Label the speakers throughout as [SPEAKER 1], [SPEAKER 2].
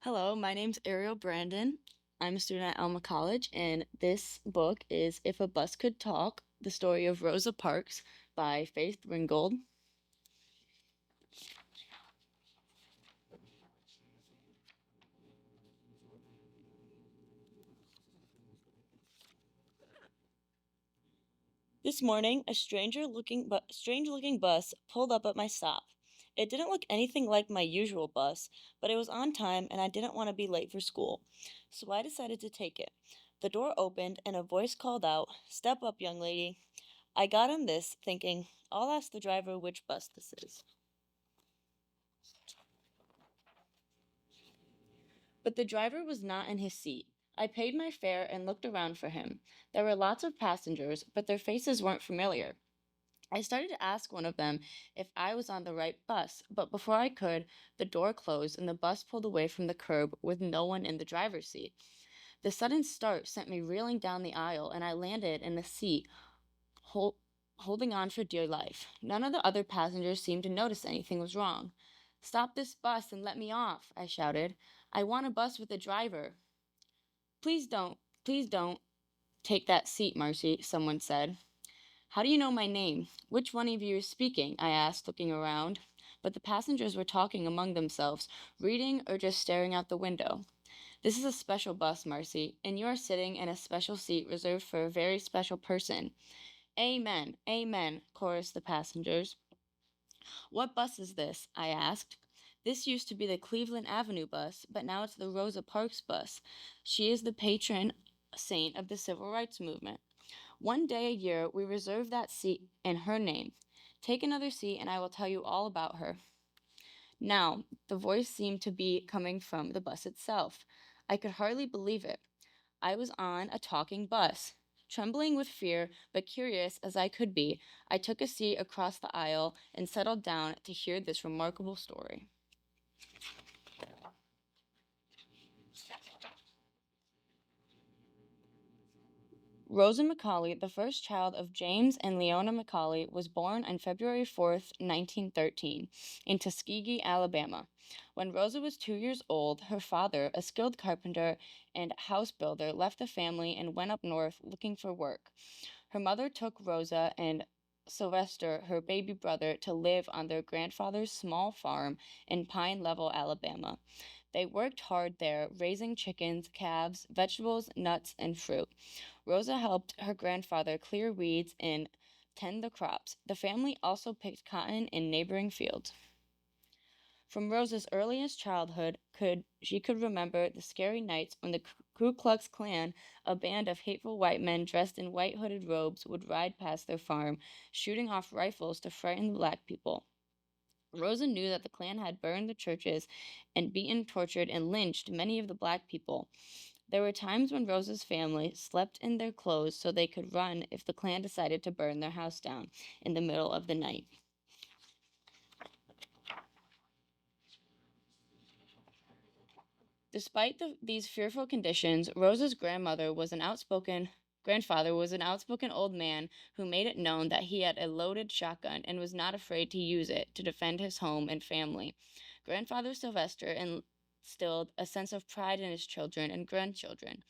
[SPEAKER 1] Hello, my name's Ariel Brandon. I'm a student at Alma College, and this book is If a Bus Could Talk, the story of Rosa Parks by Faith Ringgold. This morning, a strange-looking bus pulled up at my stop. It didn't look anything like my usual bus, but it was on time and I didn't want to be late for school. So I decided to take it. The door opened and a voice called out, "Step up, young lady." I got on this, thinking, I'll ask the driver which bus this is. But the driver was not in his seat. I paid my fare and looked around for him. There were lots of passengers, but their faces weren't familiar. I started to ask one of them if I was on the right bus, but before I could, the door closed and the bus pulled away from the curb with no one in the driver's seat. The sudden start sent me reeling down the aisle, and I landed in a seat hol- holding on for dear life. None of the other passengers seemed to notice anything was wrong. "Stop this bus and let me off," I shouted. "I want a bus with a driver." Please don't take that seat, Marcy," someone said. "How do you know my name? Which one of you is speaking?" I asked, looking around. But the passengers were talking among themselves, reading or just staring out the window. "This is a special bus, Marcy, and you are sitting in a special seat reserved for a very special person." "Amen, amen," chorused the passengers. "What bus is this?" I asked. "This used to be the Cleveland Avenue bus, but now it's the Rosa Parks bus. She is the patron saint of the civil rights movement. One day a year, we reserve that seat in her name. Take another seat, and I will tell you all about her." Now, the voice seemed to be coming from the bus itself. I could hardly believe it. I was on a talking bus. Trembling with fear, but curious as I could be, I took a seat across the aisle and settled down to hear this remarkable story. Rosa Macaulay, the first child of James and Leona Macaulay, was born on February 4th, 1913, in Tuskegee, Alabama. When Rosa was 2 years old, her father, a skilled carpenter and house builder, left the family and went up north looking for work. Her mother took Rosa and Sylvester, her baby brother, to live on their grandfather's small farm in Pine Level, Alabama. They worked hard there, raising chickens, calves, vegetables, nuts, and fruit. Rosa helped her grandfather clear weeds and tend the crops. The family also picked cotton in neighboring fields. From Rosa's earliest childhood, she could remember the scary nights when the Ku Klux Klan, a band of hateful white men dressed in white hooded robes, would ride past their farm, shooting off rifles to frighten the black people. Rosa knew that the Klan had burned the churches and beaten, tortured, and lynched many of the black people. There were times when Rosa's family slept in their clothes so they could run if the Klan decided to burn their house down in the middle of the night. Despite these fearful conditions, Rosa's grandfather was an outspoken old man who made it known that he had a loaded shotgun and was not afraid to use it to defend his home and family. Grandfather Sylvester instilled a sense of pride in his children and grandchildren,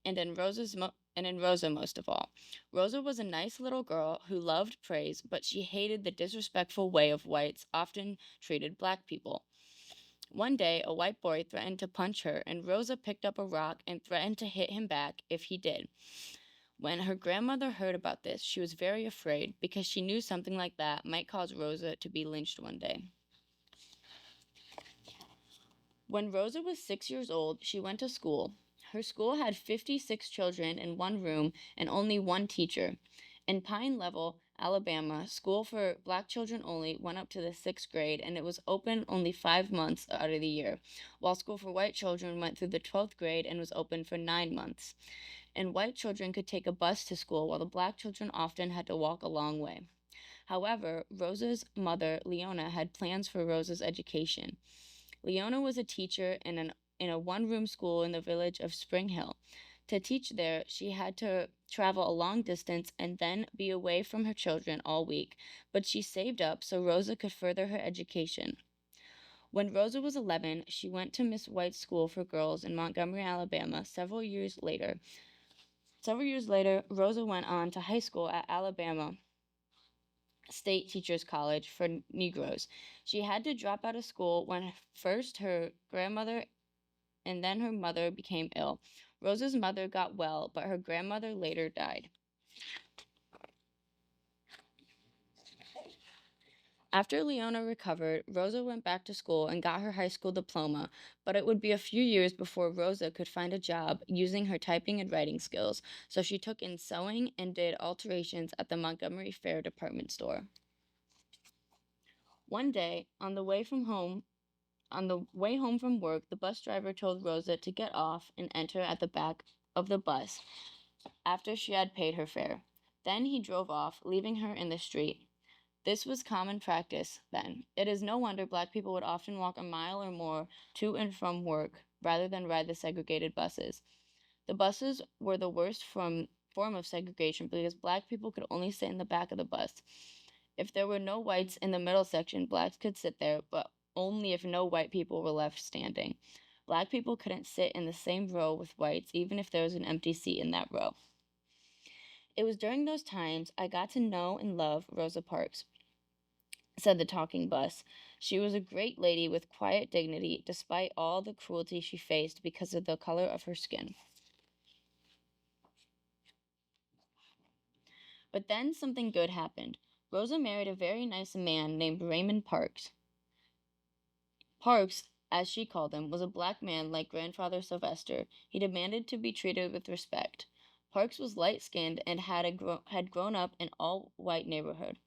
[SPEAKER 1] and in Rosa most of all. Rosa was a nice little girl who loved praise, but she hated the disrespectful way of whites often treated black people. One day, a white boy threatened to punch her, and Rosa picked up a rock and threatened to hit him back if he did. When her grandmother heard about this, she was very afraid because she knew something like that might cause Rosa to be lynched one day. When Rosa was 6 years old, she went to school. Her school had 56 children in one room and only one teacher. In Pine Level, Alabama, school for black children only went up to the sixth grade, and it was open only 5 months out of the year, while school for white children went through the 12th grade and was open for 9 months. And white children could take a bus to school, while the black children often had to walk a long way. However, Rosa's mother, Leona, had plans for Rosa's education. Leona was a teacher in a one-room school in the village of Spring Hill. To teach there, she had to travel a long distance and then be away from her children all week, but she saved up so Rosa could further her education. When Rosa was 11, she went to Miss White's School for Girls in Montgomery, Alabama. Several years later, Rosa went on to high school at Alabama State Teachers College for Negroes. She had to drop out of school when first her grandmother and then her mother became ill. Rosa's mother got well, but her grandmother later died. After Leona recovered, Rosa went back to school and got her high school diploma, but it would be a few years before Rosa could find a job using her typing and writing skills, so she took in sewing and did alterations at the Montgomery Fair department store. One day, on the way home from work, the bus driver told Rosa to get off and enter at the back of the bus after she had paid her fare. Then he drove off, leaving her in the street. This was common practice then. It is no wonder black people would often walk a mile or more to and from work rather than ride the segregated buses. The buses were the worst form of segregation because black people could only sit in the back of the bus. If there were no whites in the middle section, blacks could sit there, but only if no white people were left standing. Black people couldn't sit in the same row with whites, even if there was an empty seat in that row. It was during those times I got to know and love Rosa Parks, said the talking bus. She was a great lady with quiet dignity, despite all the cruelty she faced because of the color of her skin. But then something good happened. Rosa married a very nice man named Raymond Parks. Parks, as she called him, was a black man like Grandfather Sylvester. He demanded to be treated with respect. Parks was light-skinned and had grown up in all-white neighborhood.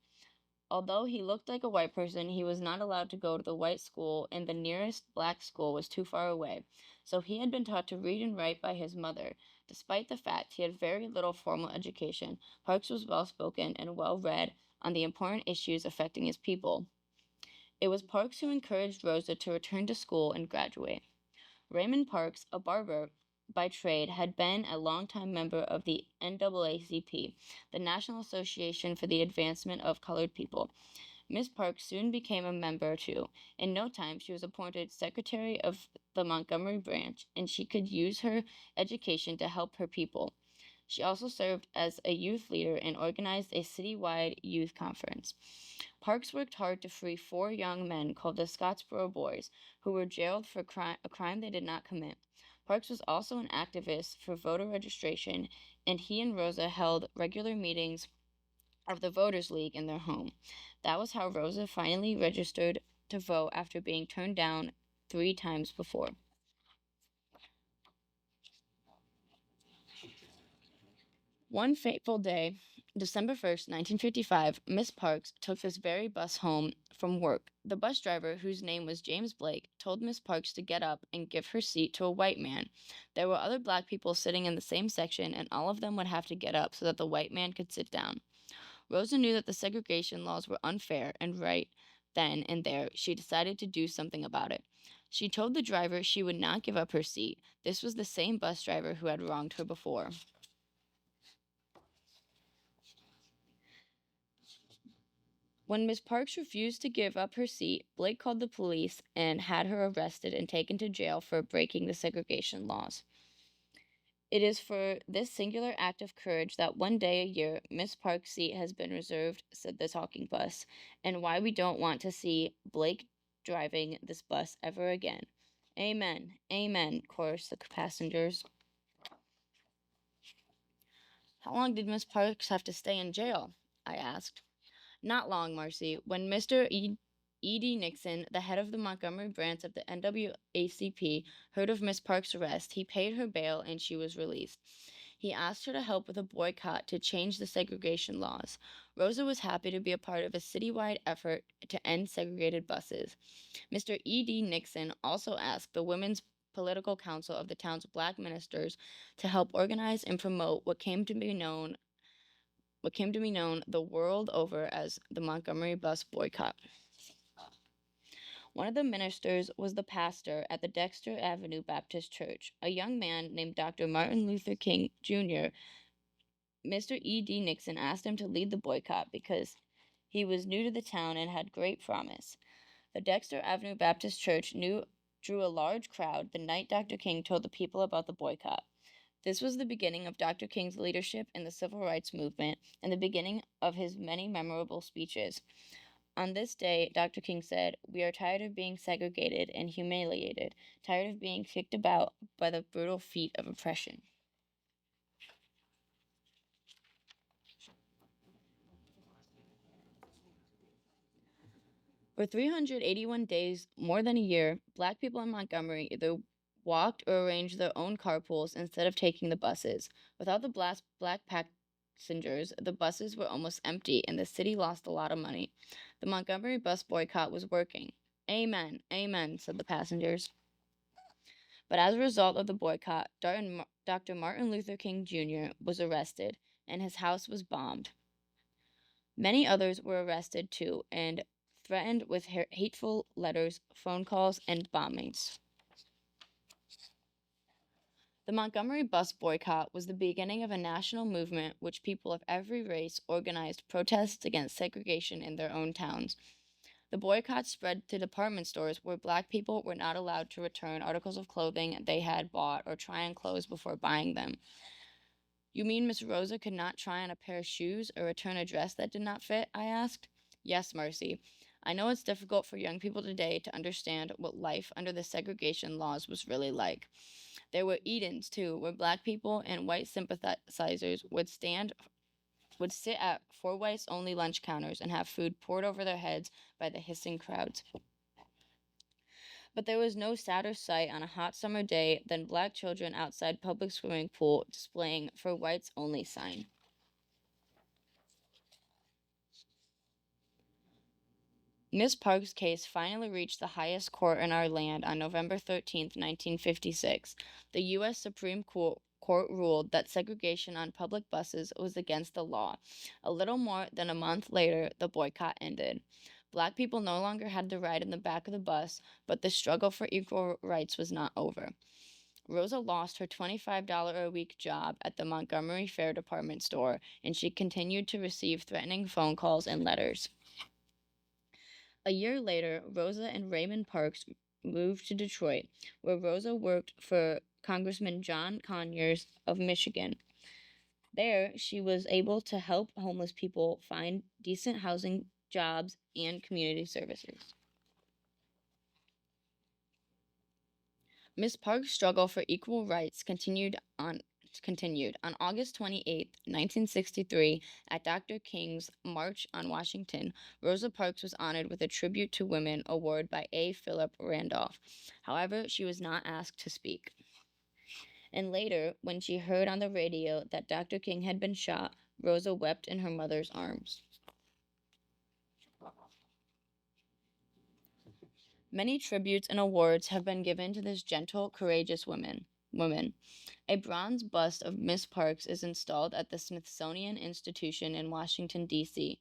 [SPEAKER 1] Although he looked like a white person, he was not allowed to go to the white school, and the nearest black school was too far away. So he had been taught to read and write by his mother. Despite the fact he had very little formal education, Parks was well-spoken and well-read on the important issues affecting his people. It was Parks who encouraged Rosa to return to school and graduate. Raymond Parks, a barber by trade, had been a longtime member of the NAACP, the National Association for the Advancement of Colored People. Miss Parks soon became a member too. In no time, she was appointed secretary of the Montgomery branch, and she could use her education to help her people. She also served as a youth leader and organized a citywide youth conference. Parks worked hard to free 4 young men called the Scottsboro Boys, who were jailed for a crime they did not commit. Parks was also an activist for voter registration, and he and Rosa held regular meetings of the Voters League in their home. That was how Rosa finally registered to vote after being turned down 3 times before. One fateful day, December 1st, 1955, Miss Parks took this very bus home from work. The bus driver, whose name was James Blake, told Miss Parks to get up and give her seat to a white man. There were other black people sitting in the same section, and all of them would have to get up so that the white man could sit down. Rosa knew that the segregation laws were unfair, and right then and there, she decided to do something about it. She told the driver she would not give up her seat. This was the same bus driver who had wronged her before. When Miss Parks refused to give up her seat, Blake called the police and had her arrested and taken to jail for breaking the segregation laws. It is for this singular act of courage that one day a year Miss Parks' seat has been reserved, said the talking bus, and why we don't want to see Blake driving this bus ever again. Amen, amen, chorused the passengers. How long did Miss Parks have to stay in jail? I asked. Not long, Marcy. When Mr. E.D. Nixon, the head of the Montgomery branch of the NAACP, heard of Miss Parks' arrest, he paid her bail and she was released. He asked her to help with a boycott to change the segregation laws. Rosa was happy to be a part of a citywide effort to end segregated buses. Mr. E.D. Nixon also asked the Women's Political Council of the town's black ministers to help organize and promote what came to be known the world over as the Montgomery bus boycott. One of the ministers was the pastor at the Dexter Avenue Baptist Church, a young man named Dr. Martin Luther King Jr. Mr. E.D. Nixon asked him to lead the boycott because he was new to the town and had great promise. The Dexter Avenue Baptist Church drew a large crowd the night Dr. King told the people about the boycott. This was the beginning of Dr. King's leadership in the civil rights movement and the beginning of his many memorable speeches. On this day, Dr. King said, "We are tired of being segregated and humiliated, tired of being kicked about by the brutal feet of oppression." For 381 days, more than a year, Black people in Montgomery either walked or arranged their own carpools instead of taking the buses. Without the Black passengers, the buses were almost empty and the city lost a lot of money. The Montgomery bus boycott was working. "Amen, amen," said the passengers. But as a result of the boycott, Dr. Martin Luther King Jr. was arrested and his house was bombed. Many others were arrested too and threatened with hateful letters, phone calls, and bombings. The Montgomery bus boycott was the beginning of a national movement which people of every race organized protests against segregation in their own towns. The boycott spread to department stores where Black people were not allowed to return articles of clothing they had bought or try on clothes before buying them. "You mean Miss Rosa could not try on a pair of shoes or return a dress that did not fit?" I asked. "Yes, Marcy. I know it's difficult for young people today to understand what life under the segregation laws was really like. There were Edens, too, where Black people and white sympathizers would sit at for whites only lunch counters and have food poured over their heads by the hissing crowds. But there was no sadder sight on a hot summer day than Black children outside public swimming pool displaying for whites only sign. Miss Park's case finally reached the highest court in our land on November 13, 1956. The U.S. Supreme Court ruled that segregation on public buses was against the law. A little more than a month later, the boycott ended. Black people no longer had to ride in the back of the bus, but the struggle for equal rights was not over. Rosa lost her $25 a week job at the Montgomery Fair Department store, and she continued to receive threatening phone calls and letters. A year later, Rosa and Raymond Parks moved to Detroit, where Rosa worked for Congressman John Conyers of Michigan. There, she was able to help homeless people find decent housing, jobs, and community services. Miss Park's struggle for equal rights continued. On August 28, 1963, at Dr. King's March on Washington, Rosa Parks was honored with a Tribute to Women award by A. Philip Randolph. However, she was not asked to speak. And later, when she heard on the radio that Dr. King had been shot, Rosa wept in her mother's arms. Many tributes and awards have been given to this gentle, courageous woman. A bronze bust of Miss Parks is installed at the Smithsonian Institution in Washington, D.C.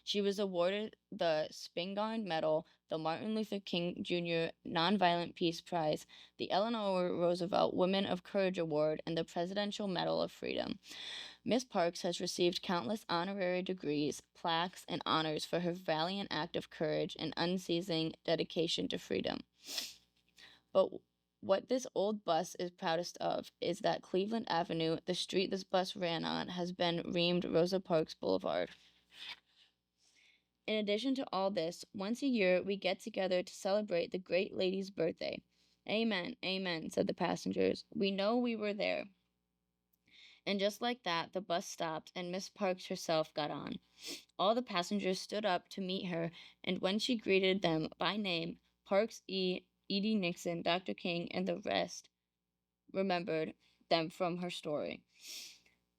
[SPEAKER 1] She was awarded the Spingarn Medal, the Martin Luther King Jr. Nonviolent Peace Prize, the Eleanor Roosevelt Women of Courage Award, and the Presidential Medal of Freedom. Miss Parks has received countless honorary degrees, plaques, and honors for her valiant act of courage and unceasing dedication to freedom. But what this old bus is proudest of is that Cleveland Avenue, the street this bus ran on, has been renamed Rosa Parks Boulevard. In addition to all this, once a year we get together to celebrate the great lady's birthday. "Amen, amen," said the passengers. "We know we were there." And just like that, the bus stopped and Miss Parks herself got on. All the passengers stood up to meet her, and when she greeted them by name, Parks, Edie Nixon, Dr. King, and the rest remembered them from her story.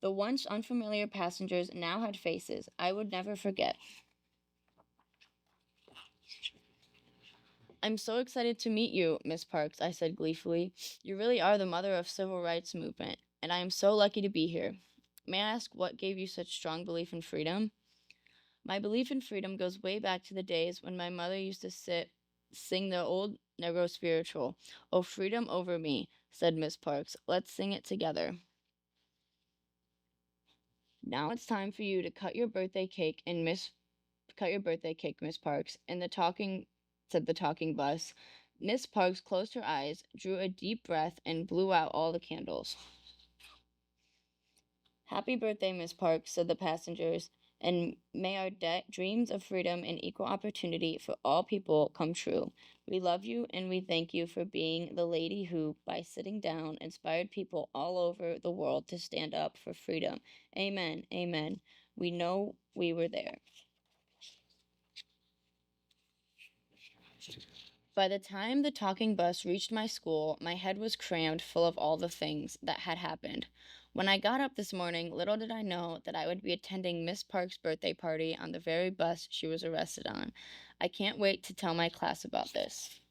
[SPEAKER 1] The once unfamiliar passengers now had faces I would never forget. "I'm so excited to meet you, Miss Parks," I said gleefully. "You really are the mother of civil rights movement, and I am so lucky to be here. May I ask what gave you such strong belief in freedom?" "My belief in freedom goes way back to the days when my mother used to sing the old Negro spiritual, 'Oh, freedom over me,'" said Miss Parks. "Let's sing it together." "Now it's time for you to cut your birthday cake, Miss Parks, and the talking said the talking bus. Miss Parks closed her eyes, drew a deep breath, and blew out all the candles. Happy birthday, Miss Parks, said the passengers, and may our dreams of freedom and equal opportunity for all people come true. We love you and we thank you for being the lady who, by sitting down, inspired people all over the world to stand up for freedom. Amen. Amen. We know we were there. By the time the talking bus reached my school, my head was crammed full of all the things that had happened. When I got up this morning, little did I know that I would be attending Miss Park's birthday party on the very bus she was arrested on. I can't wait to tell my class about this.